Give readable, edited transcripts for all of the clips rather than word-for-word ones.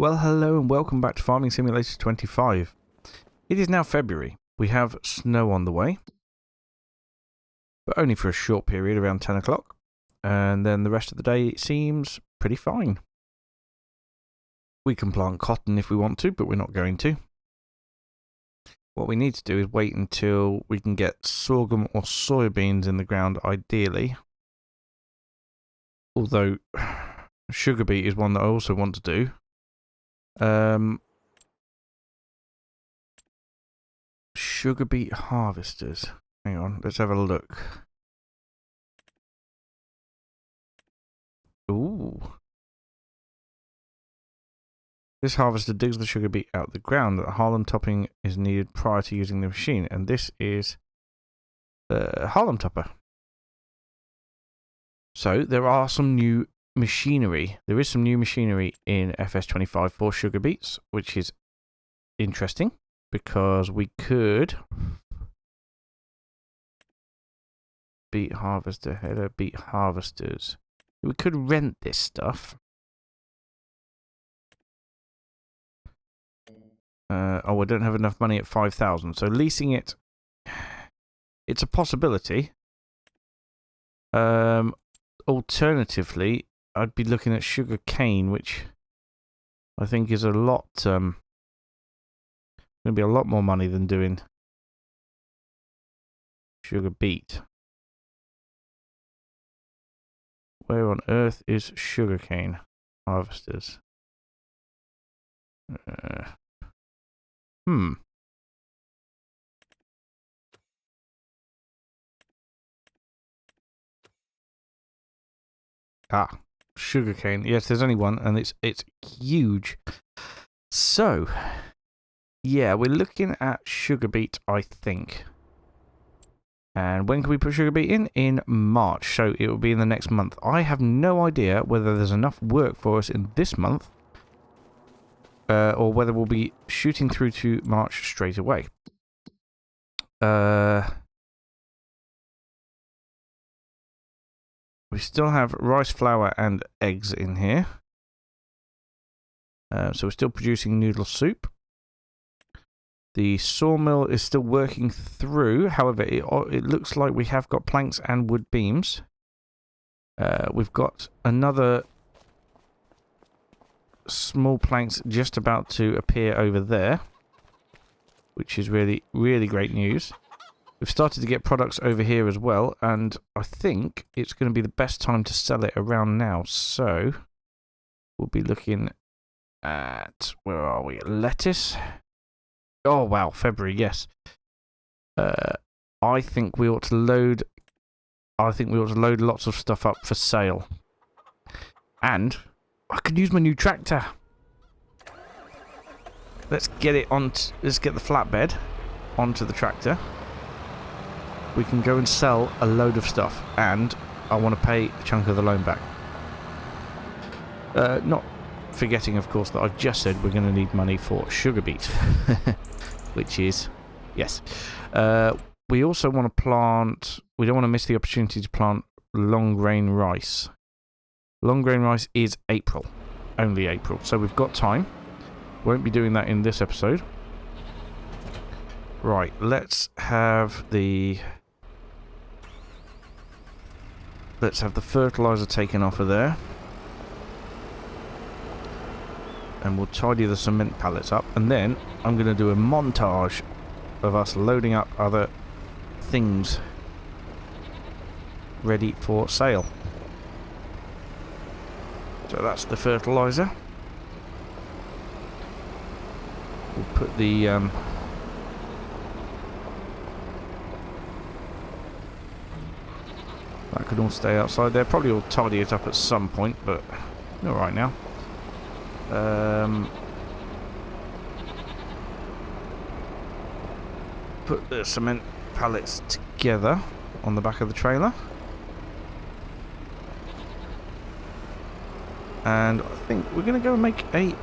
Well, hello and welcome back to Farming Simulator 25. It is now February. We have snow on the way, but only for a short period around 10 o'clock, and then the rest of the day it seems pretty fine. We can plant cotton if we want to, but we're not going to. What we need to do is wait until we can get sorghum or soybeans in the ground, ideally. Although, sugar beet is one that I also want to do. Sugar beet harvesters. Hang on, let's have a look. Ooh. This harvester digs the sugar beet out of the ground. The Harlem topping is needed prior to using the machine, and this is the Harlem topper. So there are some new machinery. There is some new machinery in FS25 for sugar beets, which is interesting because we could beet harvester header, beet harvesters. We could rent this stuff. Oh, I don't have enough money at 5,000, so leasing it, it's a possibility. Alternatively, I'd be looking at sugar cane, which I think is a lot, going to be a lot more money than doing sugar beet. Where on earth is sugarcane harvesters? Ah, sugarcane. Yes, there's only one, and it's huge. So, yeah, we're looking at sugar beet, I think. And when can we put sugar beet in? In March, so it will be in the next month. I have no idea whether there's enough work for us in this month, or whether we'll be shooting through to March straight away. We still have rice flour and eggs in here. So we're still producing noodle soup. The sawmill is still working through. However, it looks like we have got planks and wood beams. We've got another small planks just about to appear over there, which is really, really great news. We've started to get products over here as well, and I think it's going to be the best time to sell it around now. So we'll be looking at, where are we? Lettuce. Oh wow, February, yes. I think we ought to load. I think we ought to load lots of stuff up for sale. And I could use my new tractor. Let's get it on. Let's get the flatbed onto the tractor. We can go and sell a load of stuff, and I want to pay a chunk of the loan back. Not forgetting, of course, that I've just said we're going to need money for sugar beet, which is, yes. We also want to plant, we don't want to miss the opportunity to plant long grain rice. Long grain rice is April, only April, so we've got time. Won't be doing that in this episode. Right, let's have the fertilizer taken off of there. And we'll tidy the cement pallets up. And then I'm going to do a montage of us loading up other things ready for sale. So that's the fertilizer. We'll put the that could all stay outside there. Probably will tidy it up at some point, but not right now. Put the cement pallets together on the back of the trailer. And I think we're going to go and make a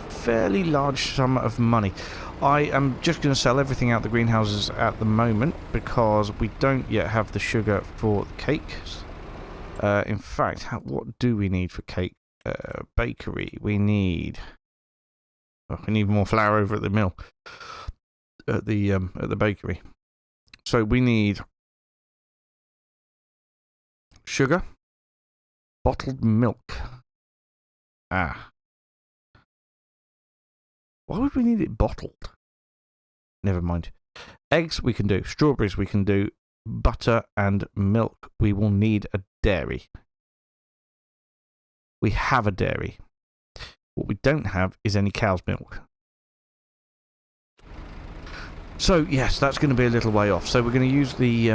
fairly large sum of money. I am just going to sell everything out the greenhouses at the moment because we don't yet have the sugar for the cakes. In fact, what do we need for cake? Bakery. We need Oh, we need more flour over at the mill, at the bakery. So we need sugar, bottled milk. Ah. Why would we need it bottled? Never mind. Eggs we can do. Strawberries we can do. Butter and milk. We will need a dairy. We have a dairy. What we don't have is any cow's milk. So, yes, that's going to be a little way off. So we're going to use the...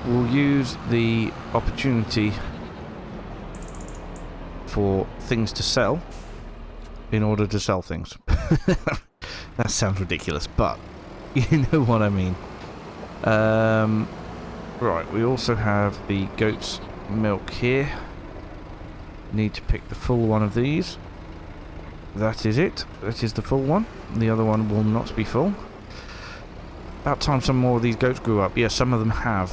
we'll use the opportunity for things to sell in order to sell things. That sounds ridiculous, but you know what I mean. Right, we also have the goat's milk here. Need to pick the full one of these. That is it. That is the full one. The other one will not be full. About time some more of these goats grew up. Yeah, some of them have.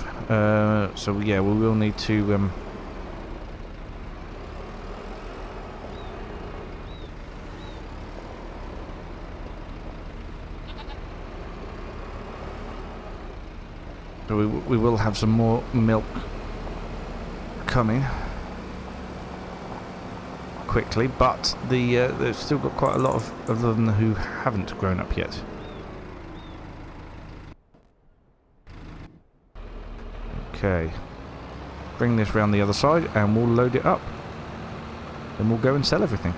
So yeah, we will need to... So we will have some more milk coming quickly, but they've still got quite a lot of them who haven't grown up yet. Okay, bring this round the other side and we'll load it up. Then we'll go and sell everything.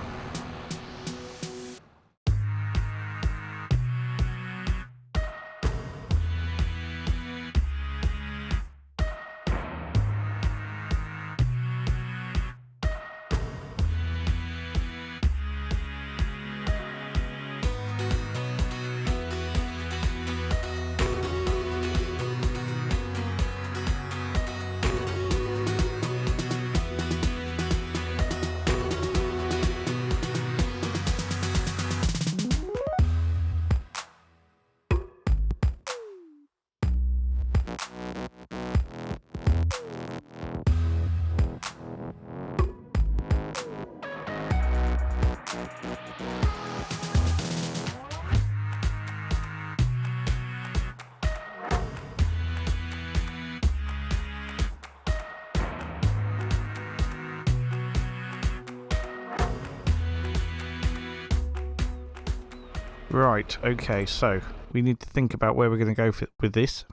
Right, okay, so we need to think about where we're going to go with this.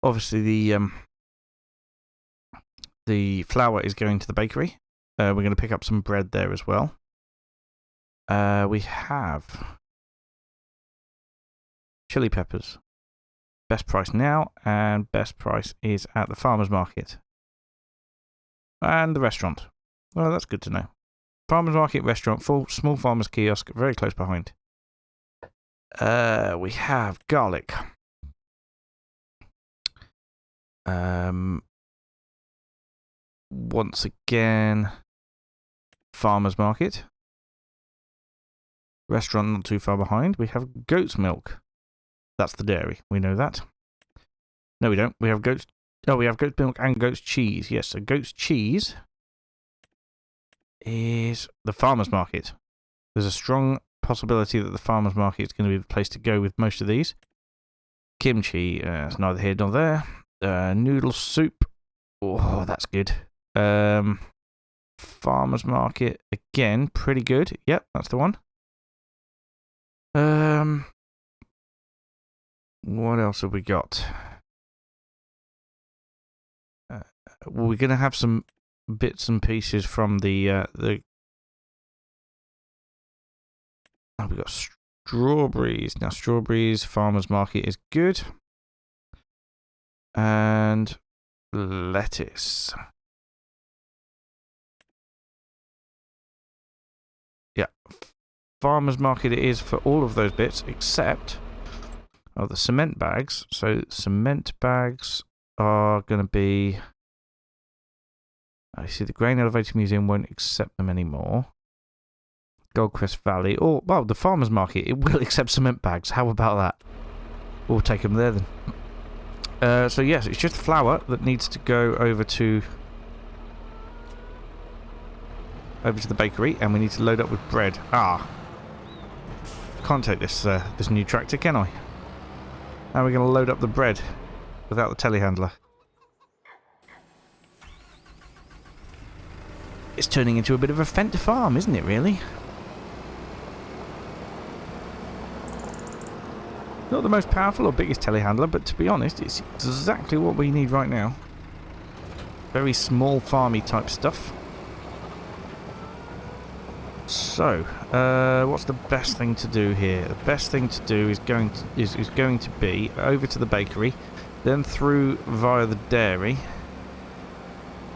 Obviously, the flour is going to the bakery. We're going to pick up some bread there as well. We have chili peppers. Best price now, and best price is at the farmer's market. And the restaurant. Well, that's good to know. Farmer's market, restaurant, full small farmer's kiosk, very close behind. We have garlic. Once again, farmer's market. Restaurant not too far behind. We have goat's milk. That's the dairy. We know that. No, we don't. We have goat's... Oh, we have goat's milk and goat's cheese. Yes, so goat's cheese is the farmer's market. There's a strong possibility that the farmer's market is going to be the place to go with most of these. Kimchi, it's neither here nor there. Noodle soup. Oh, that's good. Farmer's market, again, pretty good. Yep, that's the one. What else have we got? Well, we're going to have some bits and pieces from the oh, we've got strawberries. Now, strawberries, farmer's market is good. And lettuce. Yeah, farmer's market it is for all of those bits except the cement bags. So cement bags are going to be... I see the Grain Elevator Museum won't accept them anymore. Goldcrest Valley. Oh, well, the farmer's market, it will accept cement bags. How about that? We'll take them there then. So yes, it's just flour that needs to go over to over to the bakery, and we need to load up with bread. Ah. Can't take this this new tractor, can I? How are we going to load up the bread without the telehandler? It's turning into a bit of a Fent farm, isn't it, really? Not the most powerful or biggest telehandler, but to be honest, it's exactly what we need right now. Very small farmy type stuff. So, what's the best thing to do here? The best thing to do is going to be over to the bakery, then through via the dairy,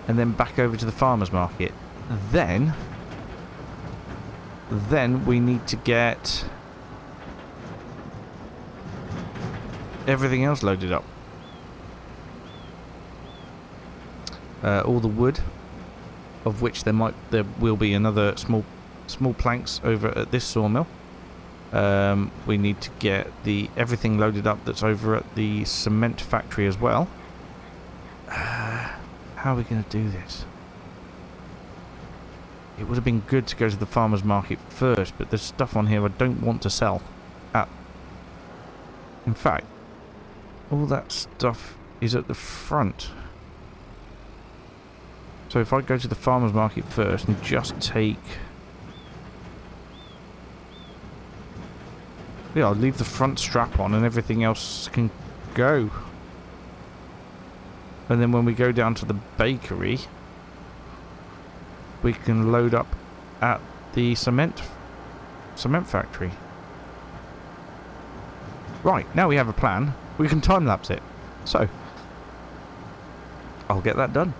and then back over to the farmer's market. Then we need to get everything else loaded up. All the wood, of which there will be another small planks over at this sawmill. We need to get everything loaded up that's over at the cement factory as well. How are we going to do this? It would have been good to go to the farmer's market first, but there's stuff on here I don't want to sell. In fact, all that stuff is at the front. So if I go to the farmer's market first and just take... Yeah, I'll leave the front strap on and everything else can go. And then when we go down to the bakery, we can load up at the cement factory. Right, now we have a plan. We can time-lapse it. So, I'll get that done.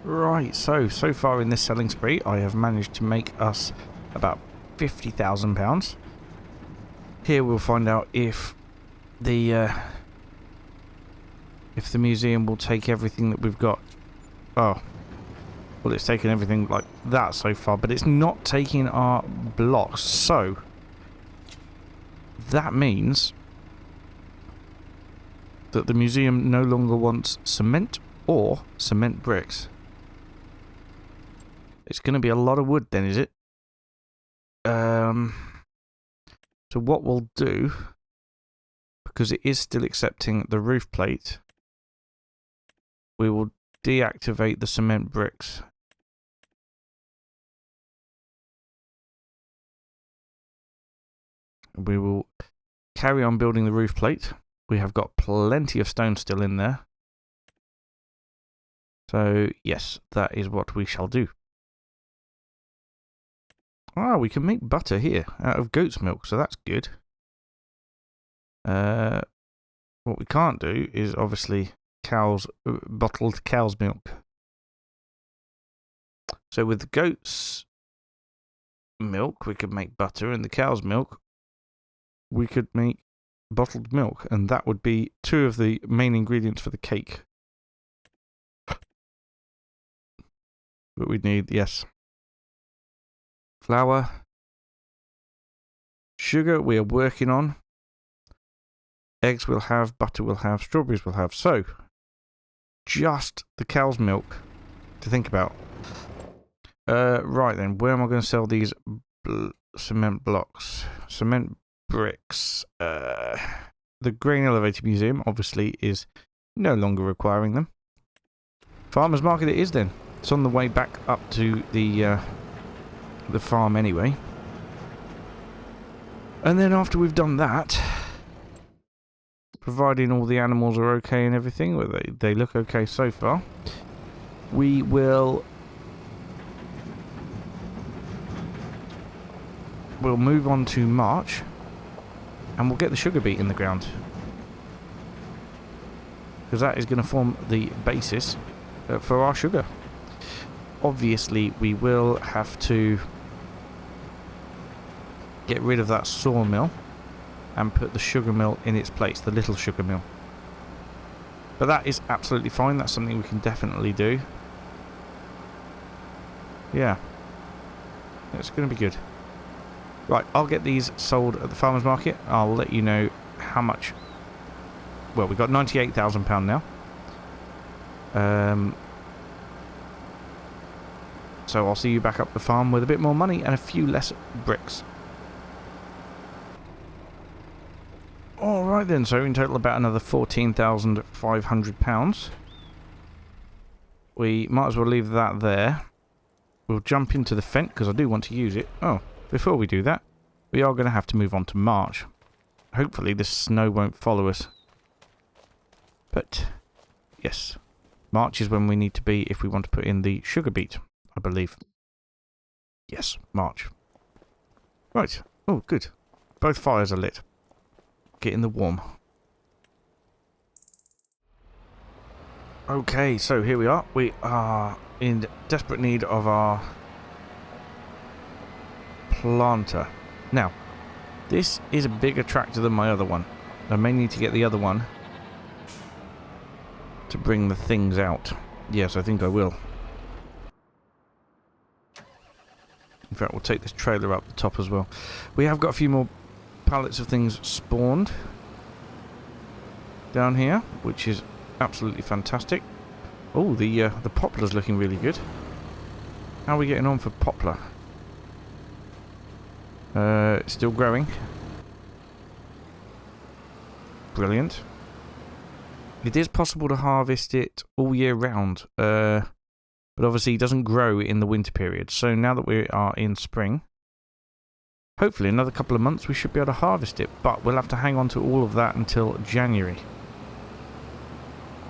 Right, so far in this selling spree, I have managed to make us about £50,000. Here we'll find out if the museum will take everything that we've got. Oh, well, it's taken everything like that so far, but it's not taking our blocks. So that means that the museum no longer wants cement or cement bricks. It's going to be a lot of wood then, is it? So what we'll do, because it is still accepting the roof plate, we will deactivate the cement bricks. We will carry on building the roof plate. We have got plenty of stone still in there. So, yes, that is what we shall do. Ah, we can make butter here out of goat's milk, so that's good. What we can't do is obviously bottled cow's milk. So with the goat's milk, we could make butter, and the cow's milk, we could make bottled milk, and that would be 2 of the main ingredients for the cake. But we'd need, yes, flour, sugar we are working on, eggs we'll have, butter we'll have, strawberries we'll have. So, just the cow's milk to think about. Right then, where am I going to sell these cement blocks? Cement bricks. The Grain Elevator Museum, obviously, is no longer requiring them. Farmer's Market it is then. It's on the way back up to the farm anyway. And then after we've done that, providing all the animals are okay and everything, well, they look okay so far, we'll move on to March, and we'll get the sugar beet in the ground, because that is going to form the basis for our sugar. Obviously, we will have to get rid of that sawmill and put the sugar mill in its place, the little sugar mill. But that is absolutely fine. That's something we can definitely do. Yeah. It's going to be good. Right, I'll get these sold at the farmer's market. I'll let you know how much. Well, we've got £98,000 now. So I'll see you back up the farm with a bit more money and a few less bricks. Alright then, so in total about another £14,500. We might as well leave that there. We'll jump into the Fent because I do want to use it. Oh, before we do that, we are going to have to move on to March. Hopefully this snow won't follow us. But, yes, March is when we need to be if we want to put in the sugar beet, I believe. Yes, March. Right. Oh, good. Both fires are lit. Get in the warm. Okay, so here we are. We are in desperate need of our planter. Now, this is a bigger tractor than my other one. I may need to get the other one to bring the things out. Yes, I think I will. In fact, we'll take this trailer up the top as well. We have got a few more pallets of things spawned down here, which is absolutely fantastic. Oh, the poplar's looking really good. How are we getting on for poplar? Still growing. Brilliant. It is possible to harvest it all year round, but obviously it doesn't grow in the winter period. So now that we are in spring, hopefully another couple of months we should be able to harvest it, but we'll have to hang on to all of that until January,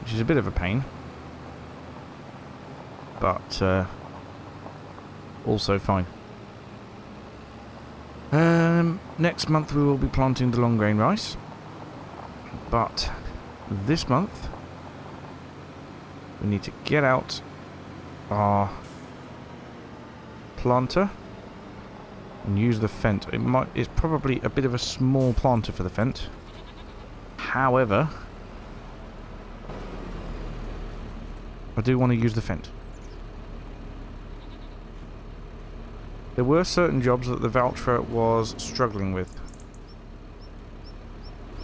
which is a bit of a pain, but also fine. Next month we will be planting the long grain rice, but this month we need to get out our planter and use the Fent. It's probably a bit of a small planter for the Fent. However, I do want to use the Fent. There were certain jobs that the Valtra was struggling with,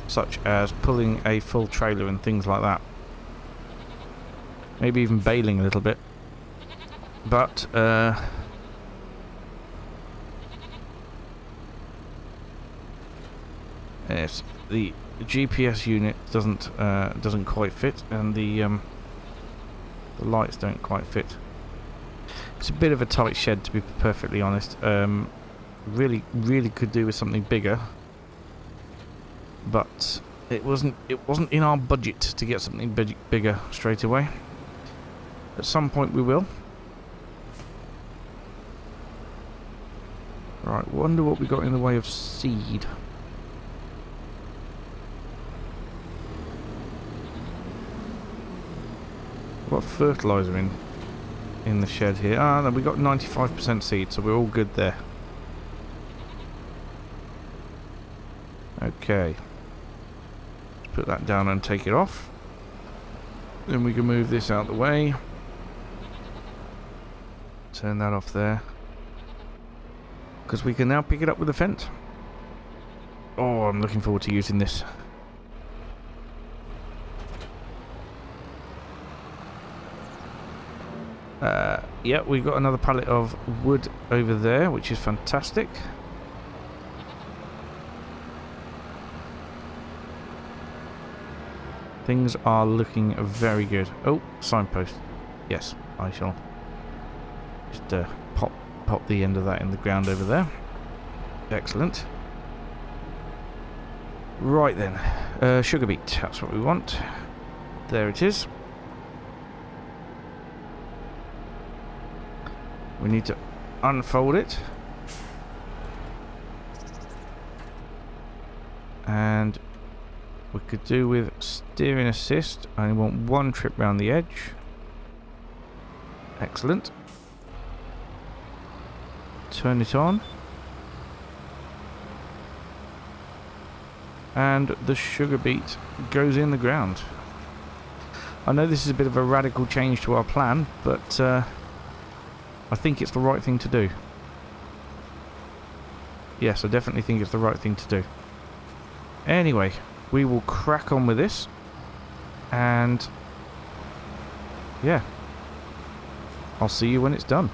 such as pulling a full trailer and things like that. Maybe even baling a little bit. But yes, the GPS unit doesn't quite fit, and the lights don't quite fit. It's a bit of a tight shed, to be perfectly honest. Really could do with something bigger, but it wasn't in our budget to get something bigger straight away. At some point we will. Right, wonder what we got in the way of seed. What fertilizer in? in the shed here. Ah, no, we got 95% seed, so we're all good there. Okay. Let's put that down and take it off. Then we can move this out the way. Turn that off there. Because we can now pick it up with the fence. Oh, I'm looking forward to using this. Yeah, we've got another pallet of wood over there, which is fantastic. Things are looking very good. Oh, signpost. Yes, I shall just pop the end of that in the ground over there. Excellent. Right then, sugar beet, that's what we want. There it is. We need to unfold it. And we could do with steering assist. I only want one trip round the edge. Excellent. Turn it on. And the sugar beet goes in the ground. I know this is a bit of a radical change to our plan, but I think it's the right thing to do. Yes, I definitely think it's the right thing to do. Anyway, we will crack on with this. And yeah, I'll see you when it's done.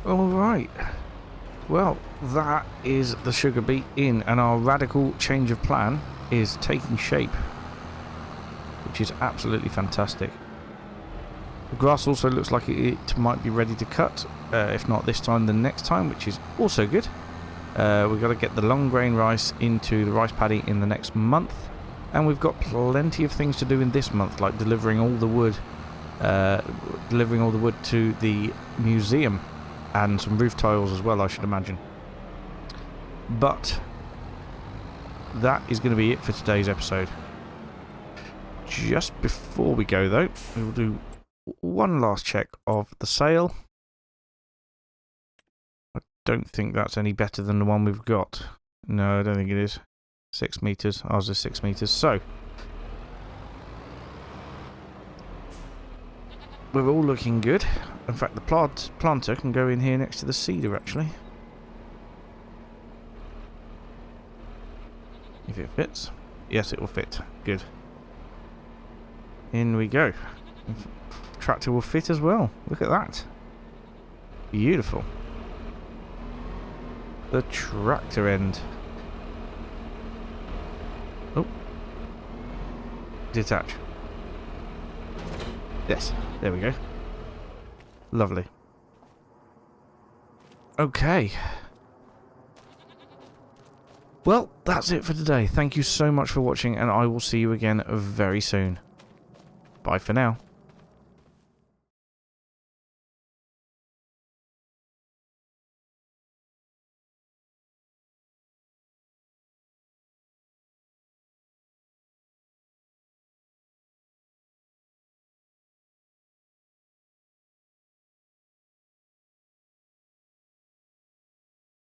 Alright, well, that is the sugar beet in, and our radical change of plan is taking shape, which is absolutely fantastic. The grass also looks like it might be ready to cut, if not this time, then next time, which is also good. We've got to get the long grain rice into the rice paddy in the next month, and we've got plenty of things to do in this month, like delivering all the wood to the museum. And some roof tiles as well, I should imagine. But that is going to be it for today's episode. Just before we go, though, we will do one last check of the sail. I don't think that's any better than the one we've got. No, I don't think it is. 6 meters. Ours is 6 meters. So we're all looking good. In fact, the planter can go in here next to the seeder, actually. If it fits. Yes, it will fit. Good. In we go. Tractor will fit as well. Look at that. Beautiful. The tractor end. Oh. Detach. Yes, there we go. Lovely. Okay. Well, that's it for today. Thank you so much for watching, and I will see you again very soon. Bye for now.